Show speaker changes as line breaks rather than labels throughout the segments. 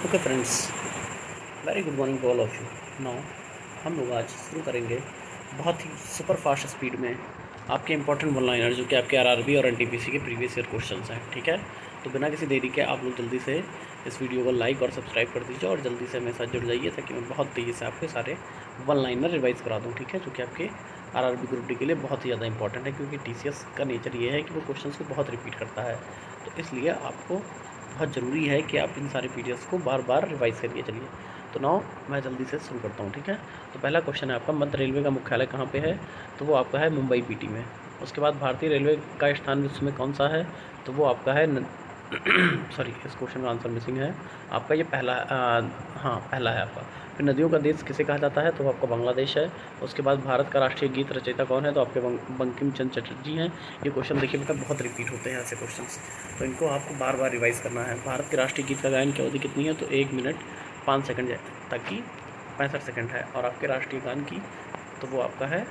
Okay friends, very good morning to all of you. Now हम लोग आज शुरू करेंगे बहुत ही सुपर फास्ट स्पीड में आपके इंपॉर्टेंट वन लाइनर जो कि आपके आरआरबी और एनटीपीसी के प्रीवियस ईयर क्वेश्चंस हैं। ठीक है, तो बिना किसी देरी के आप लोग जल्दी से इस वीडियो को लाइक और सब्सक्राइब कर दीजिए और जल्दी से मेरे साथ जुड़ जाइए ताकि मैं बहुत तेज़ी से आपके सारे वन लाइनर रिवाइज करा दूँ। ठीक है, जो कि आपके आरआरबी ग्रुप डी के लिए बहुत ही ज़्यादा इंपॉर्टेंट है, क्योंकि टीसीएस का नेचर ये है कि वो क्वेश्चन को बहुत रिपीट करता है। तो इसलिए आपको बहुत ज़रूरी है कि आप इन सारे पीडीएफ्स को बार बार रिवाइज करिए। चलिए, तो नाउ मैं जल्दी से शुरू करता हूँ। ठीक है, तो पहला क्वेश्चन है आपका, मध्य रेलवे का मुख्यालय कहाँ पे है? तो वो आपका है मुंबई पीटी में। उसके बाद भारतीय रेलवे का स्थान विश्व में कौन सा है? तो वो आपका है सॉरी, इस क्वेश्चन का आंसर मिसिंग है आपका, ये पहला हाँ पहला है आपका। फिर नदियों का देश किसे कहा जाता है? तो आपका बांग्लादेश है। उसके बाद भारत का राष्ट्रीय गीत रचयिता कौन है? तो आपके बंकिम चंद्र चटर्जी हैं। ये क्वेश्चन देखिए बेटा बहुत रिपीट होते हैं ऐसे क्वेश्चंस, तो इनको आपको बार बार रिवाइज करना है। भारत के राष्ट्रीय गीत का गायन की अवधि कितनी है? तो 1 मिनट 5 सेकंड तक की 65 सेकंड है। और आपके राष्ट्रीय गान की तो वो आपका है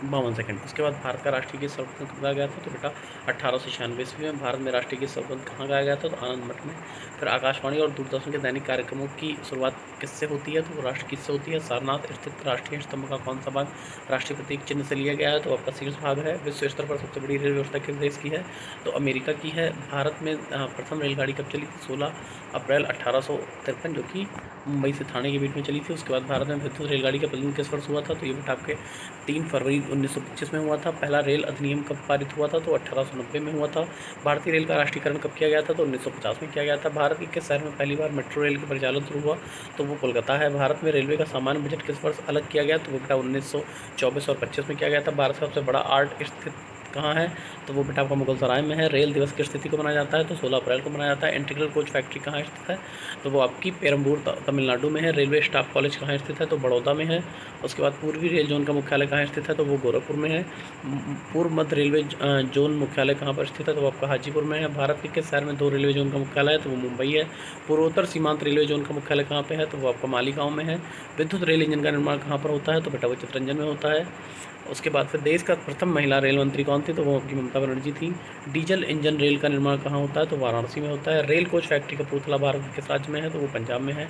52 सेकंड। उसके बाद भारत का राष्ट्रीय गीत सर्वप्रथम कब गाया गया था? तो बेटा 1896 ईस्वी में भारत में राष्ट्रीय गीत सर्वप्रथम कहाँ गाया गया था? तो आनंद मठ में। फिर आकाशवाणी और दूरदर्शन के दैनिक कार्यक्रमों की शुरुआत किससे होती है? तो वो राष्ट्रगीत से होती है। सारनाथ स्थित राष्ट्रीय स्तंभ का कौन सा भाग राष्ट्रीय प्रतीक चिन्ह से लिया गया है? तो आपका शीर्ष भाग है। विश्व स्तर पर सबसे बड़ी रेल व्यवस्था किस देश की है? तो अमेरिका की है। भारत में प्रथम रेलगाड़ी कब चली थी? 16 अप्रैल 1853, जो कि मुंबई से थाने के बीच में चली थी। उसके बाद भारत में विद्युत रेलगाड़ी का प्रचलन किस वर्ष हुआ था? तो ये बेटा आपके 3 फरवरी 1925 में हुआ था। पहला रेल अधिनियम कब पारित हुआ था? तो 1890 में हुआ था। भारतीय रेल का राष्ट्रीयकरण कब किया गया था? तो 1950 में किया गया था। भारत के किस शहर में पहली बार मेट्रो रेल का परिचालन शुरू हुआ? तो वो कोलकाता है। भारत में रेलवे का सामान्य बजट किस वर्ष अलग किया गया? तो वो बेटा 1924 और 25 में किया गया था। भारत का सबसे बड़ा आर्ट स्थित कहाँ है? तो वो बेटा आपका मुगलसराय में है। रेल दिवस किस तिथि को मनाया जाता है? तो 16 अप्रैल को मनाया जाता है। इंटीग्रल कोच फैक्ट्री कहाँ स्थित है? तो वो आपकी पेरम्बूर तमिलनाडु में है। रेलवे स्टाफ कॉलेज कहाँ स्थित है? तो बड़ौदा में है। उसके बाद पूर्वी रेल जोन का मुख्यालय कहाँ स्थित है? तो वो गोरखपुर में है। पूर्व मध्य रेलवे जोन मुख्यालय कहाँ पर स्थित है? तो वो आपका हाजीपुर में है। भारत के किस शहर में 2 रेलवे जोन का मुख्यालय है? तो वो मुंबई है। पूर्वोत्तर सीमांत रेलवे जोन का मुख्यालय कहाँ पे है? तो वो आपका मालीगांव में है। विद्युत रेल इंजन का निर्माण कहाँ पर होता है? तो बेटा वो चितरंजन में होता है। उसके बाद फिर देश का प्रथम महिला रेल मंत्री कौन थी? तो वो आपकी ममता बनर्जी थी। डीजल इंजन रेल का निर्माण कहाँ होता है? तो वाराणसी में होता है। Rail coach factory Kapurthala Bharat के किस राज्य में है? तो वो पंजाब में है।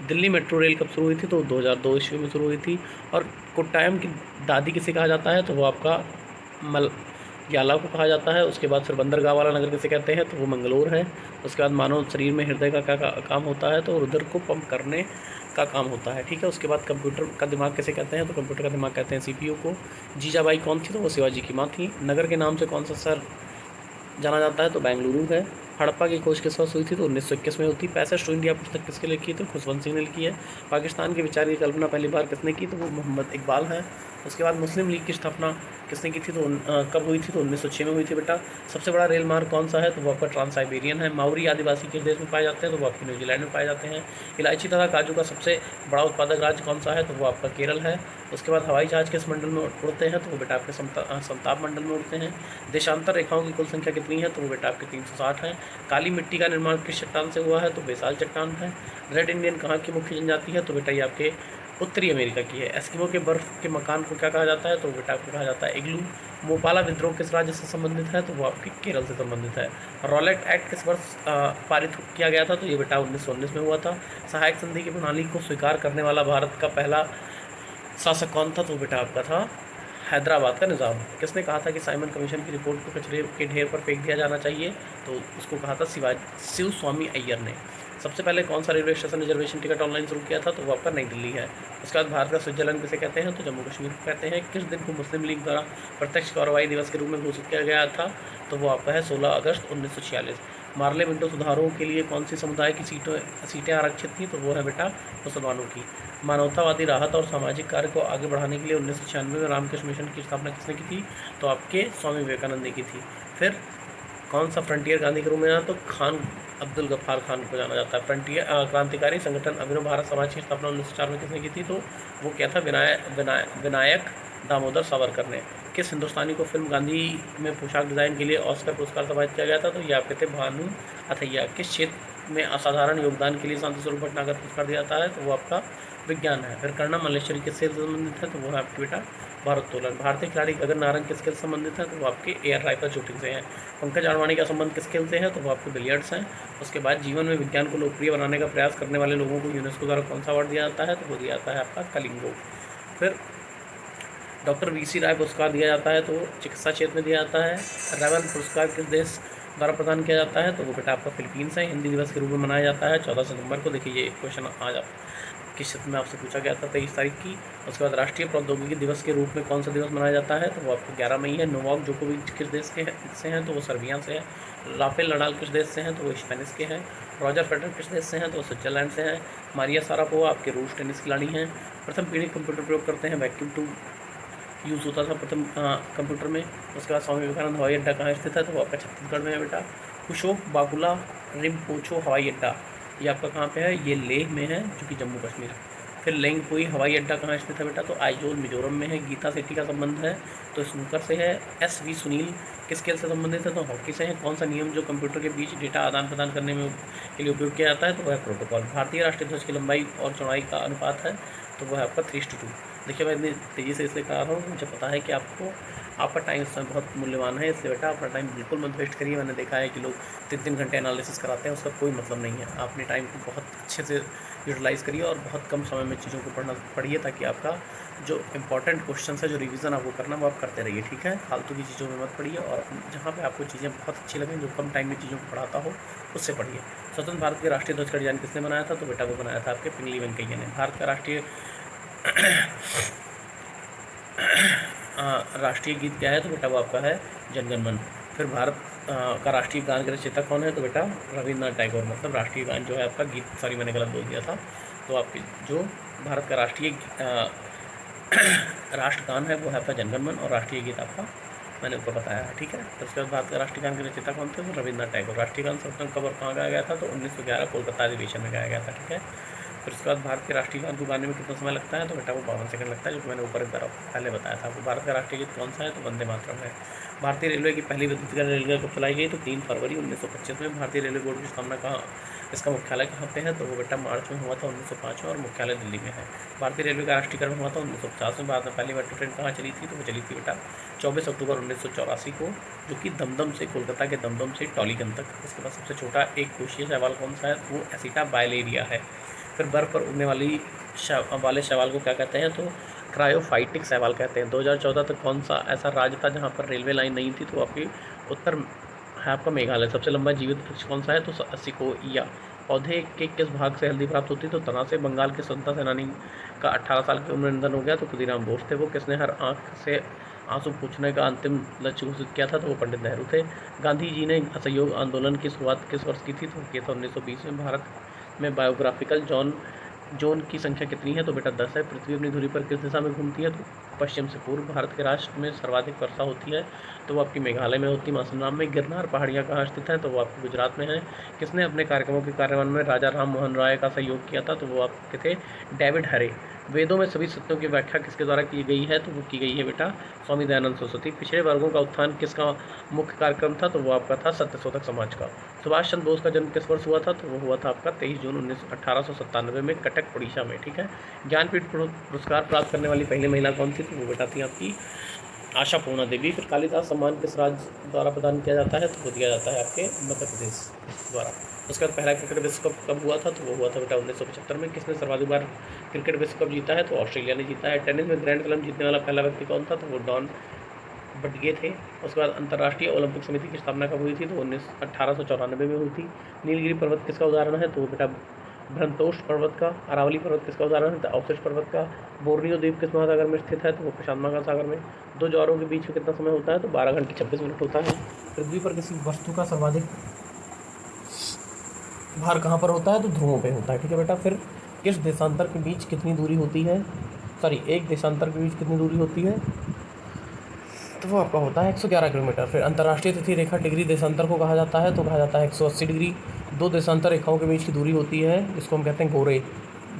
दिल्ली मेट्रो रेल कब शुरू हुई थी? तो 2002 ईस्वी में शुरू हुई थी। और कोट्टायम की दादी किसे कहा जाता है? तो वो आपका मल याला को कहा जाता है। उसके बाद फिर बंदरगाह वाला नगर किसे कहते हैं? तो वो मंगलोर है। उसके बाद मानव शरीर में हृदय का क्या काम होता है? तो रुधिर को पंप करने का काम होता है। ठीक है, उसके बाद कंप्यूटर का दिमाग किसे कहते हैं? तो कंप्यूटर का दिमाग कहते हैं सीपीयू को। जीजाबाई कौन थी? तो वो शिवाजी की माँ थी। नगर के नाम से कौन सा शहर जाना जाता है? तो बेंगलुरु है। हड़प्पा की खोज किस वर्ष हुई थी? तो 1921 में हुई थी। पैसेज टू इंडिया पुस्तक किसके लिखी? तो खुशवंत सिंह ने लिखी है। पाकिस्तान के विचार की कल्पना पहली बार किसने की? तो वो मोहम्मद इकबाल है। उसके बाद मुस्लिम लीग की स्थापना किसने की थी? तो कब हुई थी? तो 1906 में हुई थी बेटा। सबसे बड़ा रेल मार्ग कौन सा है? तो वो आपका ट्रांस साइबेरियन है। माउरी आदिवासी किस देश में पाए जाते हैं? तो वो आपके न्यूजीलैंड में पाए जाते हैं। इलायची तथा काजू का सबसे बड़ा उत्पादक राज्य कौन सा है? तो वो आपका केरल है। उसके बाद हवाई जहाज़ किस मंडल में उड़ते हैं? तो वो बेटा आपके समताप मंडल में उड़ते हैं। देशांतर रेखाओं की कुल संख्या कितनी है? तो वो बेटा आपके 360 है। काली मिट्टी का निर्माण किस चट्टान से हुआ है? तो बेसाल चट्टान है। रेड इंडियन कहाँ की मुख्य जनजाति है? तो बेटा ये आपके उत्तरी अमेरिका की है। एस्किमो के बर्फ़ के मकान को क्या कहा जाता है? तो बेटा आपको कहा जाता है इग्लू। मोपाला विद्रोह किस राज्य से संबंधित है? तो वो आपके केरल से संबंधित है। रॉलेट एक्ट किस वर्ष पारित किया गया था? तो ये बेटा 1919 में हुआ था। सहायक संधि की प्रणाली को स्वीकार करने वाला भारत का पहला शासक कौन था? तो बेटा आपका था हैदराबाद का निज़ाम। किसने कहा था कि साइमन कमीशन की रिपोर्ट को कचरे के ढेर पर फेंक दिया जाना चाहिए? तो उसको कहा था शिव स्वामी अय्यर ने। सबसे पहले कौन सा railway station reservation ticket online शुरू किया था? तो वो आपका नई दिल्ली है। उसके बाद भारत का स्विट्जरलैंड किसे कहते हैं? तो जम्मू कश्मीर को कहते हैं। किस दिन को मुस्लिम लीग द्वारा प्रत्यक्ष कार्रवाई दिवस के रूप में घोषित किया गया था? तो वो आपका है 16 अगस्त 1946। मार्ले विंडो सुधारों के लिए कौन सी समुदाय की सीटें आरक्षित थी? तो वो है बेटा मुसलमानों की। मानवतावादी राहत और सामाजिक कार्य को आगे बढ़ाने के लिए 1996 में रामकृष्ण मिशन की स्थापना किसने की थी? तो आपके स्वामी विवेकानंद ने की थी। फिर कौन सा फ्रंटियर गांधी के रूप में जाना? तो खान अब्दुल गफ्फार खान को जाना जाता है। फ्रंटियर क्रांतिकारी संगठन अभिनव भारत समाज की स्थापना 1904 में किसने की थी? तो वो क्या था? विनायक दामोदर सावरकर ने। किस हिंदुस्तानी को फिल्म गांधी में पोशाक डिज़ाइन के लिए ऑस्कर पुरस्कार सम्मानित किया गया था? तो ये आपके थे भानु अथैया। किस क्षेत्र में असाधारण योगदान के लिए शांति स्वरूप भटनागर पुरस्कार दिया जाता है, तो वो आपका विज्ञान है। फिर कर्णा मल्लेश्वरी किससे संबंधित है, तो वो है आपके बेटा भारोत्तोलन। भारतीय खिलाड़ी गगन नारंग किस खेल से संबंधित है, तो वो आपके एयर राइफल शूटिंग से हैं। पंकज आडवाणी का संबंध किस खेल से है, तो वो आपके बिलियर्ड्स हैं। उसके बाद जीवन में विज्ञान को लोकप्रिय बनाने का प्रयास करने वाले लोगों को यूनेस्को द्वारा कौन सा अवार्ड दिया जाता है, तो वो दिया जाता है आपका कलिंगो। फिर डॉक्टर वीसी राय पुरस्कार दिया जाता है, तो चिकित्सा क्षेत्र में दिया जाता है। रेवन पुरस्कार किस देश द्वारा प्रदान किया जाता है, तो वो बेटा आपका फिलीपींस है। हिंदी दिवस के रूप में मनाया जाता है 14 सितंबर को। देखिए ये क्वेश्चन आज आप किस क्षेत्र में आपसे पूछा गया था 23 तारीख की। उसके बाद राष्ट्रीय प्रौद्योगिकी दिवस के रूप में कौन सा दिवस मनाया जाता है, तो वो आपको 11 मई है। नोवाक जोकोविच किस देश के से हैं, तो वो सर्बिया से है। राफेल नडाल किस देश से हैं, तो वो स्पेनिश के हैं। रॉजर फेडरर किस देश से हैं, तो वो स्विट्जरलैंड से हैं। मारिया सारापोवा आपके रूस टेनिस खिलाड़ी हैं। प्रथम पीढ़ी कंप्यूटर प्रयोग करते हैं, वैक्यूम ट्यूब यूज़ होता था प्रथम कंप्यूटर में। उसके बाद स्वामी विवेकानंद हवाई अड्डा कहाँ स्थित है, तो वो आपका छत्तीसगढ़ में है बेटा। कुशोक बाकुला रिम्पोचो हवाई अड्डा ये आपका कहाँ पे है, ये लेह में है जो कि जम्मू कश्मीर है। फिर लेंगपुई हवाई अड्डा कहाँ स्थित है बेटा, तो आइजोल मिजोरम में है। गीता सेठी का संबंध है तो स्नूकर से है। SV सुनील किस खेल से संबंधित है, तो हॉकी से है। कौन सा नियम जो कंप्यूटर के बीच डेटा आदान प्रदान करने में के लिए उपयोग किया जाता है, तो वह प्रोटोकॉल। भारतीय राष्ट्रीय ध्वज की लंबाई और चौड़ाई का अनुपात है, तो वह आपका 3:2। देखिए मैं इतनी तेज़ी से इसलिए करा रहा हूँ, मुझे पता है कि आपका टाइम इस समय बहुत मूल्यवान है, इसलिए बेटा अपना टाइम बिल्कुल मत वेस्ट करिए। मैंने देखा है कि लोग 3-3 घंटे एनालिसिस कराते हैं, उसका कोई मतलब नहीं है। आप अपने टाइम को बहुत अच्छे से यूटिलाइज़ करिए और बहुत कम समय में चीज़ों को पढ़िए, ताकि आपका जो इंपॉर्टेंट क्वेश्चन है, जो रिवीजन आपको करना वो आप करते रहिए, ठीक है। फालतू की चीज़ों में मत पढ़िए और जहाँ पे आपको चीज़ें बहुत अच्छी लगें, जो कम टाइम में चीज़ों को पढ़ाता हो, उससे पढ़िए। स्वतंत्र भारत के राष्ट्रीय ध्वज का डिजाइन किसने बनाया था, तो बेटा वो बनाया था आपके पिंगली वेंकैया ने। भारत का राष्ट्रीय गीत क्या है, तो बेटा वो आपका है जनगण मन। फिर भारत का राष्ट्रीय गान के रचयिता कौन है, तो बेटा रविन्द्रनाथ टैगोर। मतलब राष्ट्रीय गान जो है आपका गीत, सॉरी मैंने गलत बोल दिया था। तो आपके जो भारत का राष्ट्रीय राष्ट्रगान है वो है आपका जनगण मन, और राष्ट्रीय गीत आपका मैंने ऊपर बताया है, ठीक है। तो उसके बाद भारत का राष्ट्रीय गान के रचयिता कौन थे, तो रविन्द्रनाथ टैगोर। राष्ट्रीय गान सर्वप्रथम कब और कहाँ गाया गया था, तो 1911 कोलकाता अधिवेशन में गाया गया था, ठीक है। फिर उसके बाद भारत के राष्ट्रीय गान को गाने में कितना समय लगता है, तो बेटा वो 52 सेकंड लगता है, जो कि मैंने ऊपर एक बार पहले बताया था आपको। भारत का राष्ट्रीय गीत कौन सा है, तो वंदे मातरम है। भारतीय रेलवे की पहली विद्युतीकरण रेलगाड़ी कब चलाई गई, तो 3 फरवरी 1925 में। भारतीय रेलवे बोर्ड की स्थापना कहाँ, इसका मुख्यालय कहाँ पे है, तो वो बेटा मार्च में हुआ था 1905 में, और मुख्यालय दिल्ली में है। भारतीय रेलवे का राष्ट्रीयकरण हुआ था 1950 में। भारत में पहली मेट्रो ट्रेन कहाँ चली थी, तो वो चली थी बेटा 24 अक्टूबर 1984 को, जो कि दमदम से, कोलकाता के दमदम से टॉलीगंज तक। इसके बाद सबसे छोटा एक कोशीय शैवाल कौन सा है, वो एसिटा बायलेरिया है। फिर बर्फ़ पर उड़ने वाले शैवाल को क्या कहते हैं, तो क्रायोफाइटिक शैवाल कहते हैं। 2014 तक कौन सा ऐसा राज्य था जहाँ पर रेलवे लाइन नहीं थी, तो आपकी उत्तर है आपका मेघालय। सबसे लंबा जीवित वृक्ष कौन सा है, तो सिकोया। पौधे के किस भाग से हल्दी प्राप्त होती है, तो तना से। बंगाल के स्वतंत्रता सेनानी का 18 साल की उम्र में निधन हो गया, तो खुदीराम बोस थे वो। किसने हर आँख से आंसू पूछने का अंतिम लक्ष्य घोषित किया था, तो वो पंडित नेहरू थे। गांधी जी ने असहयोग आंदोलन की शुरुआत किस वर्ष की थी, तो ये था 1920 में। भारत में बायोग्राफिकल जोन की संख्या कितनी है, तो बेटा 10 है। पृथ्वी अपनी धुरी पर किस दिशा में घूमती है, तो पश्चिम से पूर्व। भारत के राष्ट्र में सर्वाधिक वर्षा होती है, तो वो आपकी मेघालय में होती है, मौसम में। गिरनार पहाड़ियाँ कहाँ स्थित हैं, तो वो आपको गुजरात में है। किसने अपने कार्यक्रमों के कार्यान्वयन में राजा राम मोहन राय का सहयोग किया था, तो वो आपके थे डेविड हरे। वेदों में सभी सत्यों की व्याख्या किसके द्वारा की गई है, तो वो की गई है बेटा स्वामी दयानंद सरस्वती। पिछड़े वर्गों का उत्थान किसका मुख्य कार्यक्रम था, तो वो आपका था सत्यशोधक समाज का। सुभाष चंद्र बोस का जन्म किस वर्ष हुआ था, तो वो हुआ था आपका 23 जून 1897 में, कटक उड़ीसा में, ठीक है। ज्ञानपीठ पुरस्कार प्राप्त करने वाली पहली महिला कौन थी, तो वो बेटा थी आपकी आशा पूर्णा देवी। फिर कालिदास सम्मान किस राज्य द्वारा प्रदान किया जाता है, तो वो दिया जाता है आपके मध्य प्रदेश द्वारा। उसके बाद पहला क्रिकेट विश्व कप कब हुआ था, तो वो हुआ था बेटा 1975 में। किसने सर्वाधिक बार क्रिकेट विश्व कप जीता है, तो ऑस्ट्रेलिया ने जीता है। टेनिस में ग्रैंड स्लैम जीतने वाला पहला व्यक्ति कौन था, तो वो डॉन बटगे थे। उसके बाद अंतर्राष्ट्रीय ओलंपिक समिति की स्थापना कब हुई थी, तो 1894 में हुई थी। नीलगिरी पर्वत किसका उदाहरण है, तो बेटा भ्रंतोष पर्वत का। अरावली पर्वत किसका उदाहरण है, तो अवशिष्ट पर्वत का। बोर्नियो द्वीप किस महासागर में स्थित है, तो वो प्रशांत महासागर में। दो ज्वारों के बीच में कितना समय होता है, तो 12 घंटे 26 मिनट होता है। पृथ्वी पर किसी वस्तु का सर्वाधिक भार कहाँ पर होता है, तो ध्रुवों पे होता है, ठीक है बेटा। फिर किस देशांतर के बीच कितनी दूरी होती है, एक देशांतर के बीच कितनी दूरी होती है, तो वो आपका होता है 111 किलोमीटर। फिर अंतर्राष्ट्रीय तिथि रेखा डिग्री देशांतर को कहा जाता है, तो कहा जाता है 180 डिग्री। दो देशांतर रेखाओं के बीच की दूरी होती है, जिसको हम कहते हैं गोरे।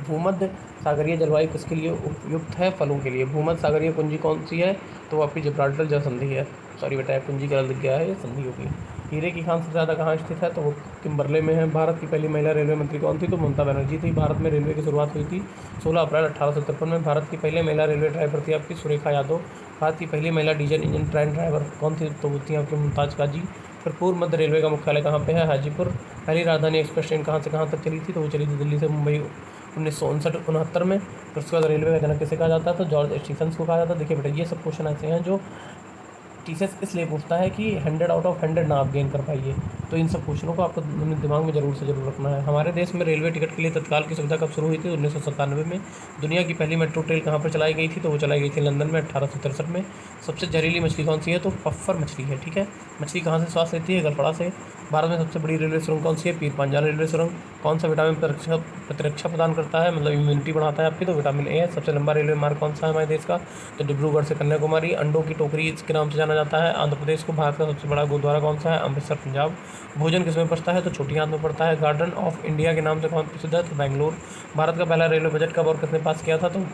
भूमध्य सागरीय जलवायु किसके लिए उपयुक्त है, फलों के लिए। भूमध्य सागरीय कुंजी कौन सी है, तो वो आपकी जिब्राल्टर जल संधि है। सॉरी बेटा, कुंजी का लिख गया है, ये संधि होगी।
हीरे की खान सबसे ज़्यादा कहाँ स्थित है, तो वो किम्बरले में है। भारत की पहली महिला रेलवे मंत्री कौन थी, तो ममता बनर्जी थी। भारत में रेलवे की शुरुआत हुई थी 16 अप्रैल 1853 में। भारत की पहले महिला रेलवे ड्राइवर थी आपकी सुरेखा यादव। भारत की पहली महिला डीजल इंजन ट्रेन ड्राइवर कौन थी, तो वो थी आपकी मुमताज़ काजी। फिर पूर्व मध्य रेलवे का मुख्यालय कहाँ पे है, हाजीपुर। पहली राजधानी एक्सप्रेस ट्रेन कहाँ से कहाँ तक चली थी, तो वो चली थी दिल्ली से मुंबई 1959 में। फिर उसके बाद रेलवे का जनक किसे कहा जाता है, तो जॉर्ज स्टीफंस को कहा जाता है। देखिए बेटा, ये सब क्वेश्चन ऐसे हैं जो टीसीएस इसलिए पूछता है कि 100 आउट ऑफ 100 ना आप गेन कर पाइए। तो इन सब क्वेश्चनों को आपको अपने दिमाग में जरूर से जरूर रखना है। हमारे देश में रेलवे टिकट के लिए तत्काल की सुविधा कब शुरू हुई थी, 1997 में। दुनिया की पहली मेट्रो ट्रेन कहाँ पर चलाई गई थी, तो वो चलाई गई थी लंदन में 1863 में। सबसे जहरीली मछली कौन सी है, तो पफ्फर मछली है। ठीक है, मछली कहाँ से श्वास लेती है, गलफड़ा से। भारत में सबसे बड़ी रेलवे सुरंग कौन सी है, पीर पांजाल रेलवे सुरंग। कौन सा विटामिन प्रतिरक्षा प्रदान करता है, मतलब इम्यूनिटी बढ़ाता है आपकी, तो विटामिन ए है। सबसे लंबा रेलवे मार्ग कौन सा है हमारे देश का, तो डिब्रूगढ़ से कन्याकुमारी। अंडों की टोकरी इसके नाम से जाना जाता है आंध्र प्रदेश को। भारत का सबसे बड़ा गुरुद्वारा कौन सा है, अमृतसर पंजाब। भोजन किसमें पड़ता है, तो छोटी आंत में पड़ता है। गार्डन ऑफ इंडिया के नाम से कौन प्रसिद्ध है, तो बैंगलोर। भारत का पहला रेलवे बजट कब और किसने पास किया था, तो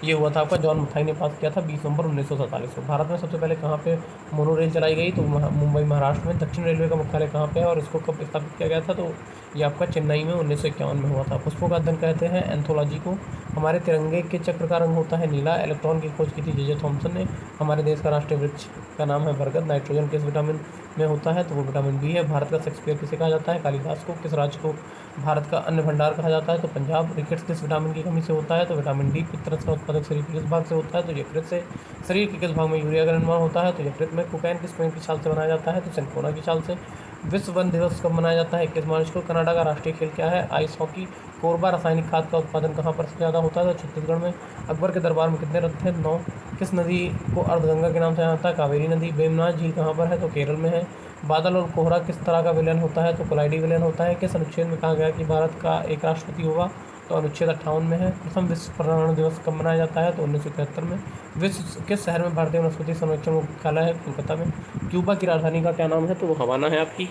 ये हुआ था आपका जॉन मथाई ने पास किया था 20 नवंबर 1947 को। भारत में सबसे पहले कहाँ पे मोनो रेल चलाई गई, तो मुंबई महाराष्ट्र में। दक्षिण रेलवे का मुख्यालय कहाँ पे है और इसको कब स्थापित किया गया था, तो ये आपका चेन्नई में 1951 में हुआ था। पुष्पों का अध्ययन कहते हैं एंथोलॉजी को। हमारे तिरंगे के चक्र का रंग होता है नीला। इलेक्ट्रॉन की खोज की थी जे थॉम्सन ने। हमारे देश का राष्ट्रीय वृक्ष का नाम है बरगद। नाइट्रोजन किस विटामिन में होता है, तो वो विटामिन बी है। भारत का शेक्सपियर किसे कहा जाता है, कालिदास को। किस राज्य को भारत का अन्न भंडार कहा जाता है, तो पंजाब। रिकेट्स किस विटामिन की कमी से होता है, तो विटामिन डी। पित्तरस का उत्पादक शरीर के किस भाग से होता है, तो यकृत से। शरीर के किस भाग में यूरिया का निर्माण होता है, तो यकृत में। कोकैन किस पेड़ की छाल से बनाया जाता है, तो सिंकोना की छाल से। विश्व वन दिवस कब मनाया जाता है, 21 मार्च को। कनाडा का राष्ट्रीय खेल क्या है, आइस हॉकी। कोरबा रासायनिक खाद का उत्पादन कहाँ पर सबसे ज़्यादा होता है, तो छत्तीसगढ़ में। अकबर के दरबार में कितने रथ थे, 9। किस नदी को अर्धगंगा के नाम से जाना जाता है, कावेरी नदी। बेमनाथ झील कहाँ पर है, तो केरल में है। बादल और कोहरा किस तरह का विलयन होता है, तो कोलाइडी विलयन होता है। किस अनुच्छेद में कहा गया कि भारत का एक राष्ट्रपति होगा, तो अनुच्छेद 58 में है। प्रथम विश्व पर्यावरण दिवस कब मनाया जाता है, तो 1973 में। विश्व किस शहर में भारतीय वनस्पति संरक्षण मुख्यालय है, कोलकाता में। क्यूबा की राजधानी का क्या नाम है, तो वो हवाना है आपकी।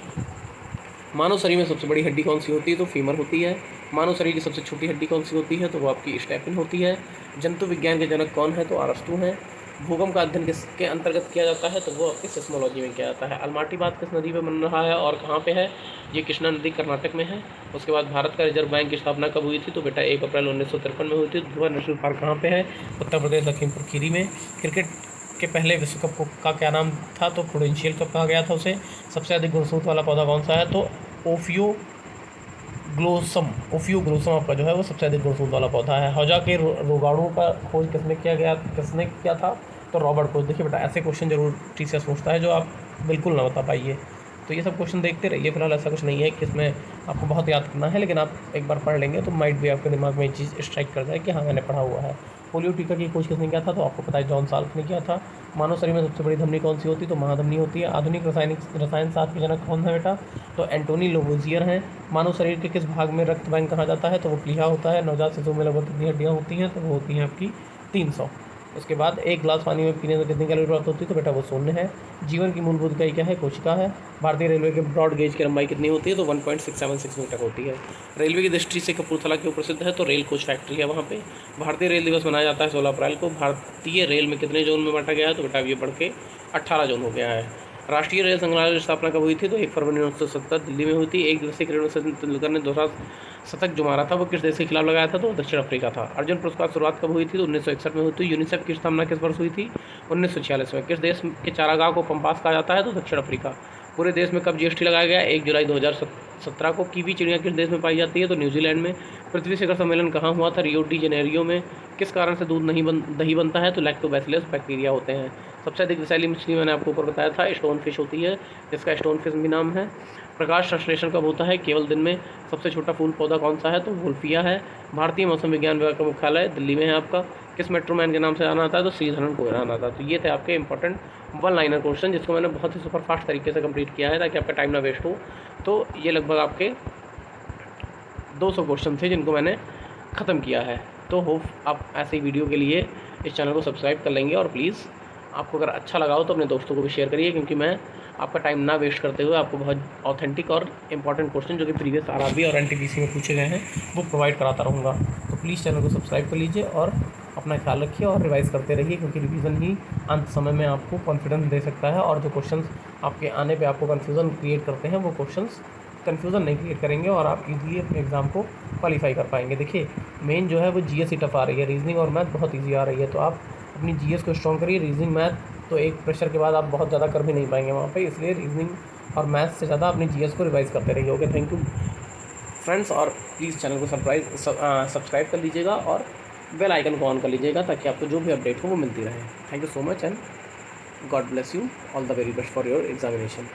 मानव शरीर में सबसे बड़ी हड्डी कौन सी होती है, तो फीमर होती है। मानव शरीर की सबसे छोटी हड्डी कौन सी होती है, तो वो आपकी स्टेपिन होती है। जंतु विज्ञान के जनक कौन है, तो अरस्तू हैं। भूकंप का अध्ययन किसके अंतर्गत किया जाता है, तो वो आपकी सिस्मोलॉजी में किया जाता है। अलमाटी बांध किस नदी पे बन रहा है और कहाँ पे है, ये कृष्णा नदी कर्नाटक में है। उसके बाद भारत का रिजर्व बैंक की स्थापना कब हुई थी, तो बेटा 1 अप्रैल 1953 में हुई थी। ध्रुवा नेशनल पार्क कहाँ पे है, उत्तर प्रदेश लखीमपुर खीरी में। क्रिकेट के पहले विश्व कप का क्या नाम था, तो प्रूडेंशियल कप कहा गया था उसे। सबसे अधिक गुणसूत्र वाला पौधा कौन सा है, तो ओफियोग्लोसम आपका जो है वो सबसे अधिक गुणसूत्र वाला पौधा है। हौजा के रोगाणु का खोज किसने किया था, तो रॉबर्ट कोच। देखिए बेटा, ऐसे क्वेश्चन जरूर टीसीएस पूछता है जो आप बिल्कुल ना बता पाइए। तो ये सब क्वेश्चन देखते रहिए। फिलहाल ऐसा कुछ नहीं है कि इसमें आपको बहुत याद करना है, लेकिन आप एक बार पढ़ लेंगे तो माइट भी आपके दिमाग में ये चीज़ स्ट्राइक कर जाए कि हाँ मैंने पढ़ा हुआ है। पोलियो टीका की खोज किसने किया था, तो आपको पता है जॉन साल्क ने किया था। मानव शरीर में सबसे बड़ी धमनी कौन सी होती है, तो महाधमनी होती है। आधुनिक रसायन शास्त्र के जनक कौन है बेटा, तो एंटोनी लोवोजियर हैं। मानव शरीर के किस भाग में रक्त बैंक कहा जाता है, तो वो प्लीहा होता है। नवजात शिशु में लगभग कितनी हड्डियाँ होती हैं, तो वो होती हैं आपकी 300। उसके बाद एक गिलास पानी में पीने से कितनी कैलोरी प्राप्त होती है, तो बेटा वो 0 है। जीवन की मूलभूत इकाई क्या है, कोशिका है। भारतीय रेलवे के ब्रॉड गेज की लंबाई कितनी होती है, तो 1.676 मीटर होती है। रेलवे की दृष्टि से कपूरथला क्यों प्रसिद्ध है, तो रेल कोच फैक्ट्री है वहाँ पे। भारतीय रेल दिवस मनाया जाता है 16 अप्रैल को। भारतीय रेल में कितने जोन में बांटा गया है, तो बेटा ये बढ़ के 18 जोन हो गया है। राष्ट्रीय रेल संग्रहालय की स्थापना कब हुई थी, तो 1 फरवरी 1970 दिल्ली में हुई थी। एक दिवसीय क्रिकेट में सचिन तेंदुलकर ने दूसरा शतक जो मारा था वो किस देश के खिलाफ लगाया था, तो दक्षिण अफ्रीका था। अर्जुन पुरस्कार शुरुआत कब हुई थी, तो 1961 में हुई थी। यूनिसेफ की स्थापना किस वर्ष हुई थी, 1946 में। किस देश के चारागाह को पंपास कहा जाता है, तो दक्षिण अफ्रीका। पूरे देश में कब जीएसटी लगाया गया, 1 जुलाई 2017 को। कीवी चिड़िया किस देश में पाई जाती है, तो न्यूजीलैंड में। पृथ्वी शिखर सम्मेलन कहाँ हुआ था, रियो डी जेनेरियो में। किस कारण से दूध दही बनता है, तो लैक्टोबैसिलस बैक्टीरिया होते हैं। सबसे अधिक विषैली मछली मैंने आपको ऊपर बताया था स्टोन फिश होती है, जिसका स्टोन फिश भी नाम है। प्रकाश संश्लेषण कब होता है, केवल दिन में। सबसे छोटा फूल पौधा कौन सा है, तो वुल्फिया है। भारतीय मौसम विज्ञान विभाग का मुख्यालय दिल्ली में है आपका। किस मेट्रोमैन के नाम से जाना आता है, तो श्रीधरन को जाना आता है। तो ये थे आपके इंपॉर्टेंट वन लाइनर क्वेश्चन, जिसको मैंने बहुत ही सुपरफास्ट तरीके से कंप्लीट किया है ताकि आपका टाइम ना वेस्ट हो। तो ये लगभग आपके 200 क्वेश्चन थे जिनको मैंने ख़त्म किया है। तो होप आप ऐसे ही वीडियो के लिए इस चैनल को सब्सक्राइब कर लेंगे, और प्लीज़ आपको अगर अच्छा लगा हो तो अपने दोस्तों को भी शेयर करिए, क्योंकि मैं आपका टाइम ना वेस्ट करते हुए आपको बहुत ऑथेंटिक और इंपॉर्टेंट क्वेश्चन जो कि प्रीवियस आरआरबी और एनटीपीसी में पूछे गए हैं वो प्रोवाइड कराता रहूँगा। तो प्लीज़ चैनल को सब्सक्राइब कर लीजिए और अपना ख्याल रखिए और रिवाइज़ करते रहिए, क्योंकि रिवीजन ही अंत समय में आपको कॉन्फिडेंस दे सकता है। और जो क्वेश्चंस आपके आने पे आपको कन्फ्यूज़न क्रिएट करते हैं, वो क्वेश्चंस कन्फ्यूज़न नहीं क्रिएट करेंगे और आप इजीली अपने एग्ज़ाम को क्वालिफाई कर पाएंगे। देखिए मेन जो है वो जीएस ही टफ आ रही है, रीजनिंग और मैथ बहुत ईजी आ रही है, तो आप अपनी जीएस को स्ट्रॉन्ग करिए। रीजनिंग मैथ तो एक प्रेशर के बाद आप बहुत ज़्यादा कर भी नहीं पाएंगे वहाँ पे, इसलिए रीजनिंग और मैथ से ज़्यादा अपनी जीएस को रिवाइज करते रहिए। ओके, थैंक यू फ्रेंड्स, और प्लीज़ चैनल को सब्सक्राइब कर लीजिएगा और बेल आइकन को ऑन कर लीजिएगा ताकि आपको जो भी अपडेट हो वो मिलती रहे। Thank you so much and God bless you, all the very best for your examination.